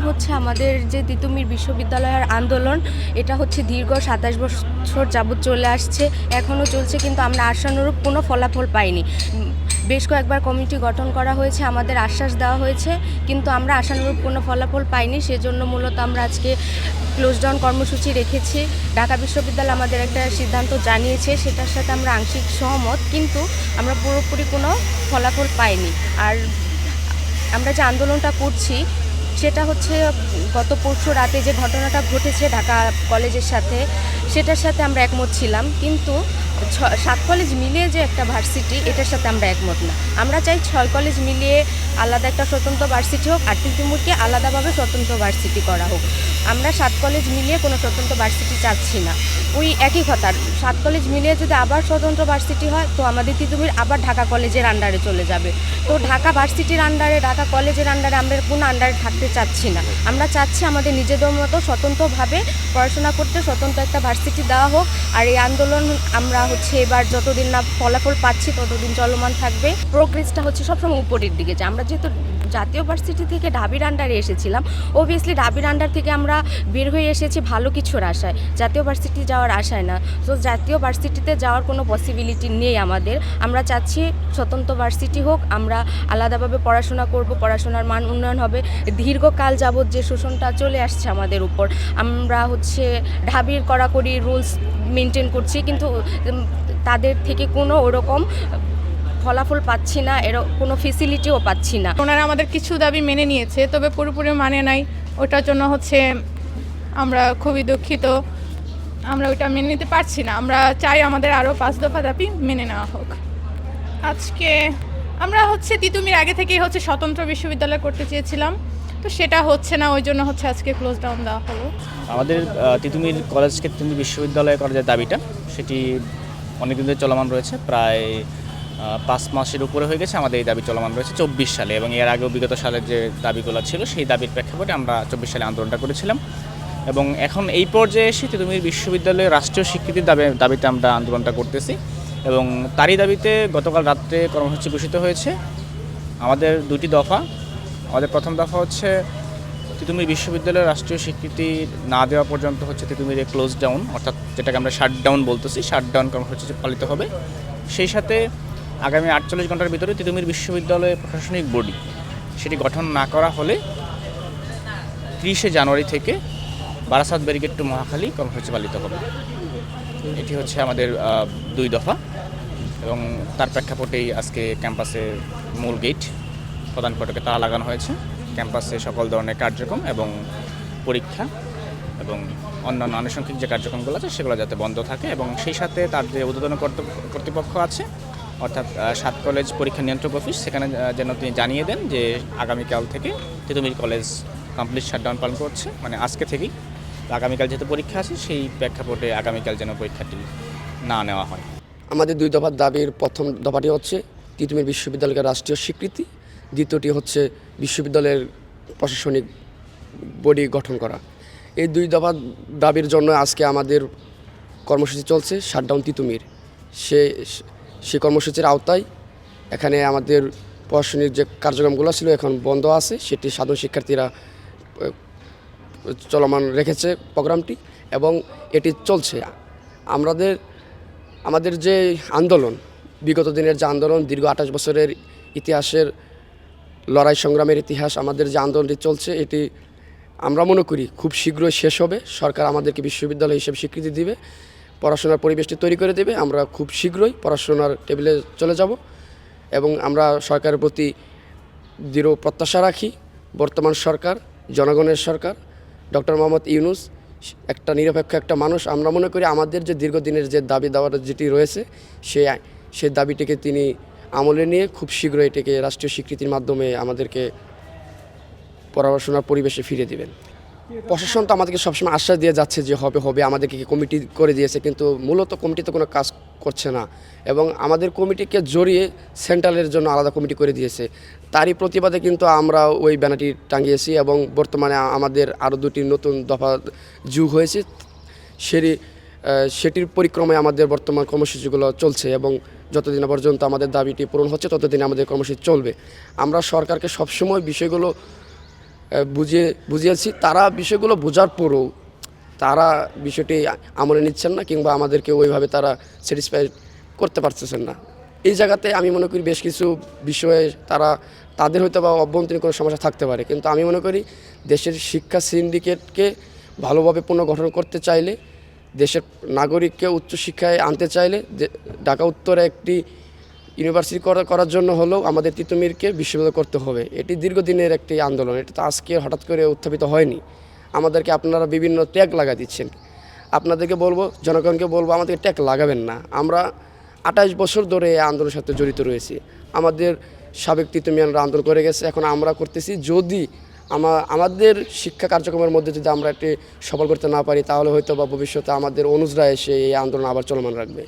হচ্ছে আমাদের যে তিতুমির বিশ্ববিদ্যালয়ের আন্দোলন, এটা হচ্ছে দীর্ঘ ২৭ বছর যাবৎ চলে আসছে, এখনও চলছে, কিন্তু আমরা আশানুরূপ কোনো ফলাফল পাইনি। বেশ কয়েকবার কমিটি গঠন করা হয়েছে, আমাদের আশ্বাস দেওয়া হয়েছে, কিন্তু আমরা আশানুরূপ কোনো ফলাফল পাইনি। সেজন্য মূলত আমরা আজকে ক্লোজ ডাউন কর্মসূচি রেখেছি। ঢাকা বিশ্ববিদ্যালয় আমাদের একটা সিদ্ধান্ত জানিয়েছে, সেটার সাথে আমরা আংশিক সহমত, কিন্তু আমরা পুরোপুরি কোনো ফলাফল পাইনি। আর আমরা যে আন্দোলনটা করছি সেটা হচ্ছে গত পরশু রাতে যে ঘটনাটা ঘটেছে ঢাকা কলেজের সাথে, সেটার সাথে আমরা একমত ছিলাম, কিন্তু 7 কলেজ মিলিয়ে যে একটা ভার্সিটি, এটার সাথে আমরা একমত না। আমরা চাই 6 কলেজ মিলিয়ে আলাদা একটা স্বতন্ত্র ভার্সিটি হোক, আর তিতুমিরকে আলাদাভাবে স্বতন্ত্র ভার্সিটি করা হোক। আমরা 7 কলেজ মিলিয়ে কোনো স্বতন্ত্র ভার্সিটি চাচ্ছি না। ওই একই কথা, 7 কলেজ মিলিয়ে যদি আবার স্বতন্ত্র ভার্সিটি হয়, তো আমাদের তিতুমির আবার ঢাকা কলেজের আন্ডারে চলে যাবে। তো ঢাকা ভার্সিটির আন্ডারে, ঢাকা কলেজের আন্ডারে আমরা কোনো আন্ডারে থাকতে চাচ্ছি না। আমরা চাচ্ছি আমাদের নিজেদের মতো স্বতন্ত্রভাবে পড়াশোনা করতে স্বতন্ত্র একটা ভার্সিটি দেওয়া হোক। আর এই আন্দোলন আমরা হচ্ছে এবার যতদিন না ফলাফল পাচ্ছি ততদিন চলমান থাকবে। প্রোগ্রেসটা হচ্ছে সবসময় উপরের দিকে যায়। আমরা যেহেতু জাতীয় ভার্সিটি থেকে ঢাবির আন্ডারে এসেছিলাম, অবভিয়াসলি ঢাবির আন্ডার থেকে আমরা বের হয়ে এসেছি ভালো কিছুর আশায়, জাতীয় ভার্সিটি যাওয়ার আশায় না। তো জাতীয় ভার্সিটিতে যাওয়ার কোনো পসিবিলিটি নেই আমাদের। আমরা চাচ্ছি স্বতন্ত্র ভার্সিটি হোক, আমরা আলাদাভাবে পড়াশোনা করব, পড়াশোনার মান উন্নয়ন হবে। দীর্ঘকাল যাবৎ যে শোষণটা চলে আসছে আমাদের উপর, আমরা হচ্ছে ঢাবির কড়াকড়ি রুলস মেনটেন করছি, কিন্তু তাদের থেকে কোনো ওরকম ফলাফল পাচ্ছি না, কোনো ফেসিলিটিও পাচ্ছি না। ওনারা আমাদের কিছু দাবি মেনে নিয়েছে, তবে পুরোপুরি মানে নাই। ওটার জন্য হচ্ছে আমরা খুবই দুঃখিত, আমরা ওইটা মেনে নিতে পারছি না। আমরা চাই আমাদের আরও 5 দফা দাবি মেনে নেওয়া হোক। আজকে আমরা হচ্ছে তিতুমির আগে থেকেই হচ্ছে স্বতন্ত্র বিশ্ববিদ্যালয় করতে চেয়েছিলাম, তো সেটা হচ্ছে না, ওই জন্য হচ্ছে আজকে ক্লোজ ডাউন দেওয়া হলো। আমাদের তিতুমির কলেজকে তিতুমির বিশ্ববিদ্যালয় করার যে দাবিটা, সেটি অনেকদিন ধরে চলমান রয়েছে, প্রায় 5 মাসের উপরে হয়ে গেছে আমাদের এই দাবি চলমান রয়েছে 24 সালে, এবং এর আগেও বিগত সালের যে দাবিগুলো ছিল সেই দাবির প্রেক্ষাপটে আমরা 24 সালে আন্দোলনটা করেছিলাম। এবং এখন এই পর্যায়ে এসে তিতুমির বিশ্ববিদ্যালয়ের রাষ্ট্রীয় স্বীকৃতির দাবিতে আমরা আন্দোলনটা করতেছি, এবং তারই দাবিতে গতকাল রাত্রে কর্মসূচি ঘোষিত হয়েছে। আমাদের 2টি দফা। আমাদের প্রথম দফা হচ্ছে তিতুমির বিশ্ববিদ্যালয়ের রাষ্ট্রীয় স্বীকৃতি না দেওয়া পর্যন্ত হচ্ছে তিতুমিরে ক্লোজ ডাউন, অর্থাৎ যেটাকে আমরা শাটডাউন বলতেছি, শাটডাউন কর্মসূচি পালিত হবে। সেই সাথে আগামী 48 ঘন্টার ভিতরে তিতুমির বিশ্ববিদ্যালয়ের প্রশাসনিক বডি সেটি গঠন না করা হলে 30 জানুয়ারি থেকে বারাসাত ব্যারিকেড টু মহাখালী কর্মসূচি পালিত হবে। এটি হচ্ছে আমাদের 2 দফা, এবং তার প্রেক্ষাপটেই আজকে ক্যাম্পাসের মূল গেট প্রধান ফটকে তালা লাগানো হয়েছে। ক্যাম্পাসে সকল ধরনের কার্যক্রম এবং পরীক্ষা এবং অন্যান্য আনুষঙ্গিক যে কার্যক্রমগুলো আছে সেগুলো যাতে বন্ধ থাকে, এবং সেই সাথে তার যে ঊর্ধ্বতন কর্তৃপক্ষ আছে, অর্থাৎ 7 কলেজ পরীক্ষা নিয়ন্ত্রক অফিস, সেখানে যেন তিনি জানিয়ে দেন যে আগামীকাল থেকে তিতুমির কলেজ কমপ্লিট শাটডাউন পালন করছে, মানে আজকে থেকেই। আগামীকাল যেহেতু পরীক্ষা আছে, সেই প্রেক্ষাপটে আগামীকাল যেন পরীক্ষাটি না নেওয়া হয়। আমাদের 2 দফার দাবির প্রথম দফাটি হচ্ছে তিতুমির বিশ্ববিদ্যালয়ের রাষ্ট্রীয় স্বীকৃতি, দ্বিতীয়টি হচ্ছে বিশ্ববিদ্যালয়ের প্রশাসনিক বডি গঠন করা। এই 2 দফার দাবির জন্য আজকে আমাদের কর্মসূচি চলছে শাটডাউন তিতুমির। সেই কর্মসূচির আওতায় এখানে আমাদের প্রশাসনিক যে কার্যক্রমগুলো ছিল এখন বন্ধ আছে, সেটি সাধারণ শিক্ষার্থীরা চলমান রেখেছে প্রোগ্রামটি, এবং এটি চলছে। আমাদের যে আন্দোলন, বিগত দিনের যে আন্দোলন, দীর্ঘ 28 বছরের ইতিহাসের লড়াই সংগ্রামের ইতিহাস, আমাদের যে আন্দোলনটি চলছে, এটি আমরা মনে করি খুব শীঘ্রই শেষ হবে। সরকার আমাদেরকে বিশ্ববিদ্যালয় হিসেবে স্বীকৃতি দিবে, পড়াশোনার পরিবেশটি তৈরি করে দেবে, আমরা খুব শীঘ্রই পড়াশোনার টেবিলে চলে যাব। এবং আমরা সরকারের প্রতি দৃঢ় প্রত্যাশা রাখি। বর্তমান সরকার জনগণের সরকার, ডক্টর মোহাম্মদ ইউনূস একটা নিরপেক্ষ একটা মানুষ। আমরা মনে করি আমাদের যে দীর্ঘদিনের যে দাবি দাওয়ার যেটি রয়েছে, সেই দাবিটিকে তিনি আমলে নিয়ে খুব শীঘ্রই এটিকে রাষ্ট্রীয় স্বীকৃতির মাধ্যমে আমাদেরকে পড়াশোনার পরিবেশে ফিরে দিবেন। প্রশাসন তো আমাদেরকে সবসময় আশ্বাস দিয়ে যাচ্ছে যে হবে, আমাদেরকে কমিটি করে দিয়েছে, কিন্তু মূলত কমিটিতে কোনো কাজ করছে না, এবং আমাদের কমিটিকে জড়িয়ে সেন্ট্রালের জন্য আলাদা কমিটি করে দিয়েছে। তারই প্রতিবাদে কিন্তু আমরা ওই ব্যানারটি টাঙিয়েছি, এবং বর্তমানে আমাদের আরও 2টি নতুন দফা যোগ হয়েছে, সেটির পরিক্রমায় আমাদের বর্তমান কর্মসূচিগুলো চলছে, এবং যতদিন পর্যন্ত আমাদের দাবিটি পূরণ হচ্ছে ততদিন আমাদের কর্মসূচি চলবে। আমরা সরকারকে সবসময় বিষয়গুলো বুঝিয়েছি, তারা বিষয়গুলো বোঝার পরেও তারা বিষয়টি আমলে নিচ্ছেন না, কিংবা আমাদেরকে ওইভাবে তারা স্যাটিসফাই করতে পারতেছেন না। এই জায়গাতে আমি মনে করি বেশ কিছু বিষয়ে তাদের হয়তো বা অভ্যন্তরীণ কোনো সমস্যা থাকতে পারে, কিন্তু আমি মনে করি দেশের শিক্ষা সিন্ডিকেটকে ভালোভাবে পুনর্গঠন করতে চাইলে, দেশের নাগরিককে উচ্চশিক্ষায় আনতে চাইলে, ঢাকা উত্তরে একটি ইউনিভার্সিটি করার জন্য হলেও আমাদের তিতুমিরকে বিশ্ববিদ্যালয় করতে হবে। এটি দীর্ঘদিনের একটি আন্দোলন, এটা তো আজকে হঠাৎ করে উত্থাপিত হয়নি। আমাদেরকে আপনারা বিভিন্ন ট্যাগ লাগা দিচ্ছেন। আপনাদেরকে বলবো, জনগণকে বলবো, আমাদেরকে ট্যাগ লাগাবেন না। আমরা 28 বছর ধরে এই আন্দোলনের সাথে জড়িত রয়েছি। আমাদের সাবেক তিতুমিয়ানরা আন্দোলন করে গেছে, এখন আমরা করতেছি। যদি আমাদের শিক্ষা কার্যক্রমের মধ্যে যদি আমরা একটি সফল করতে না পারি, তাহলে হয়তো বা ভবিষ্যতে আমাদের অনুজরা এসে এই আন্দোলন আবার চলমান রাখবে।